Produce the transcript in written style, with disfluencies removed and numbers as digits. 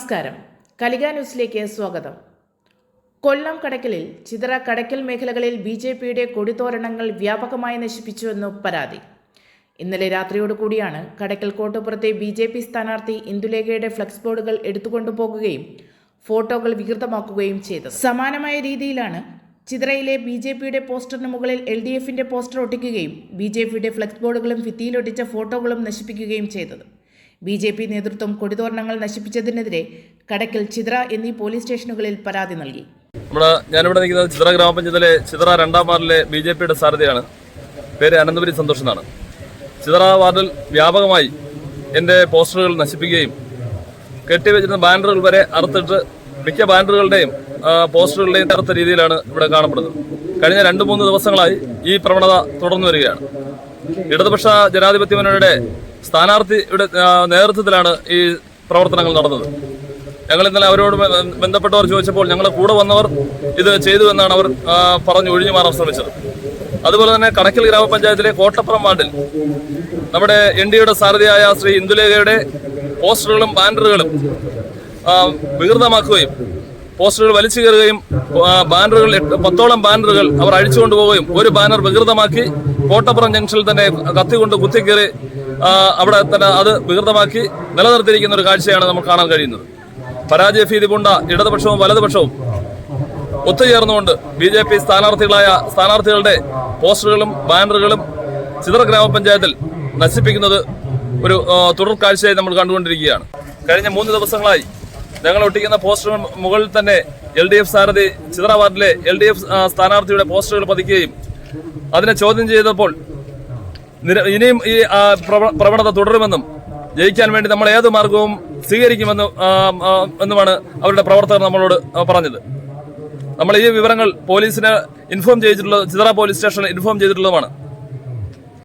നമസ്കാരം. കലിക ന്യൂസിലേക്ക് സ്വാഗതം. കൊല്ലം കടയ്ക്കലിൽ ചിതറ കടയ്ക്കൽ മേഖലകളിൽ ബിജെപിയുടെ കൊടിതോരണങ്ങൾ വ്യാപകമായി നശിപ്പിച്ചുവെന്ന് പരാതി. ഇന്നലെ രാത്രിയോടുകൂടിയാണ് കടയ്ക്കൽ കോട്ടുപുറത്തെ ബിജെപി സ്ഥാനാർത്ഥി ഇന്ദുലേഖയുടെ ഫ്ലക്സ് ബോർഡുകൾ എടുത്തുകൊണ്ടുപോകുകയും ഫോട്ടോകൾ വികൃതമാക്കുകയും ചെയ്തത്. സമാനമായ രീതിയിലാണ് ചിതറയിലെ ബിജെപിയുടെ പോസ്റ്ററിന് മുകളിൽ LDFന്റെ പോസ്റ്റർ ഒട്ടിക്കുകയും ബിജെപിയുടെ ഫ്ലക്സ് ബോർഡുകളും ഭിത്തിയിലൊട്ടിച്ച ഫോട്ടോകളും നശിപ്പിക്കുകയും ചെയ്തത്. BJP നേതൃത്വം കൊടിതോരണങ്ങൾ നശിപ്പിച്ചതിനെതിരെ കടയ്ക്കൽ, ചിതറ എന്നീ പോലീസ് സ്റ്റേഷനുകളിൽ പരാതി നൽകി. ഞാനിവിടെ നിൽക്കുന്നത് ചിതറ ഗ്രാമപഞ്ചായത്തിലെ ചിതറ 2ാം വാർഡിലെ BJPയുടെ സാരഥിയാണ്. പേര് അനന്തപുരി സന്തോഷ് എന്നാണ്. ചിതറ വാർഡിൽ വ്യാപകമായി എൻ്റെ പോസ്റ്ററുകൾ നശിപ്പിക്കുകയും കെട്ടിവെച്ചിരുന്ന ബാനറുകൾ വരെ അറുത്തിട്ട് മിക്ക ബാനറുകളുടെയും പോസ്റ്ററുകളുടെയും അറുത്ത രീതിയിലാണ് ഇവിടെ കാണപ്പെടുന്നത്. കഴിഞ്ഞ 2-3 ദിവസങ്ങളായി ഈ പ്രവണത തുടർന്നു വരികയാണ്. ഇടതുപക്ഷ ജനാധിപത്യ മുന്നണിയുടെ സ്ഥാനാർത്ഥിയുടെ നേതൃത്വത്തിലാണ് ഈ പ്രവർത്തനങ്ങൾ നടന്നത്. ഞങ്ങൾ ഇന്നലെ അവരോട് ബന്ധപ്പെട്ടവർ ചോദിച്ചപ്പോൾ ഞങ്ങളുടെ കൂടെ വന്നവർ ഇത് ചെയ്തു എന്നാണ് അവർ പറഞ്ഞു ഒഴിഞ്ഞു മാറാൻ ശ്രമിച്ചത്. അതുപോലെ തന്നെ കടയ്ക്കൽ ഗ്രാമപഞ്ചായത്തിലെ കോട്ടപ്പുറം വാർഡിൽ നമ്മുടെ NDAയുടെ സാരഥിയായ ശ്രീ ഇന്ദുലേഖയുടെ പോസ്റ്ററുകളും ബാനറുകളും വികൃതമാക്കുകയും പോസ്റ്ററുകൾ വലിച്ചു കയറുകയും ബാനറുകൾ 10ഓളം ബാനറുകൾ അവർ അഴിച്ചുകൊണ്ടുപോവുകയും ഒരു ബാനർ വികൃതമാക്കി കോട്ടപ്പുറം ജംഗ്ഷനിൽ തന്നെ കത്തിക്കൊണ്ട് കുത്തിക്കയറി അവിടെ തന്നെ അത് വികൃതമാക്കി നിലനിർത്തിയിരിക്കുന്ന ഒരു കാഴ്ചയാണ് നമുക്ക് കാണാൻ കഴിയുന്നത്. പരാജയ ഭീതി പൂണ്ട ഇടതുപക്ഷവും വലതുപക്ഷവും ഒത്തുചേർന്നുകൊണ്ട് BJP സ്ഥാനാർത്ഥികളുടെ പോസ്റ്ററുകളും ബാനറുകളും ചിതറ ഗ്രാമപഞ്ചായത്തിൽ നശിപ്പിക്കുന്നത് ഒരു തുടർ കാഴ്ചയായി നമ്മൾ കണ്ടുകൊണ്ടിരിക്കുകയാണ്. കഴിഞ്ഞ 3 ദിവസങ്ങളായി ഞങ്ങൾ ഒട്ടിക്കുന്ന പോസ്റ്ററുകൾ മുകളിൽ തന്നെ LDF സാരഥി ചിതറ വാർഡിലെ LDF സ്ഥാനാർത്ഥിയുടെ പോസ്റ്ററുകൾ പതിക്കുകയും അതിനെ ചോദ്യം ചെയ്തപ്പോൾ ഇനിയും ഈ പ്രവണത തുടരുമെന്നും ജയിക്കാൻ വേണ്ടി നമ്മൾ ഏത് മാർഗവും സ്വീകരിക്കുമെന്നുമാണ് അവരുടെ പ്രവർത്തകർ നമ്മളോട് പറഞ്ഞത്. നമ്മൾ ഈ വിവരങ്ങൾ പോലീസിനെ ഇൻഫോം ചെയ്തിട്ടുള്ളത്, ചിതറ പോലീസ് സ്റ്റേഷനിൽ ഇൻഫോം ചെയ്തിട്ടുള്ളതുമാണ്.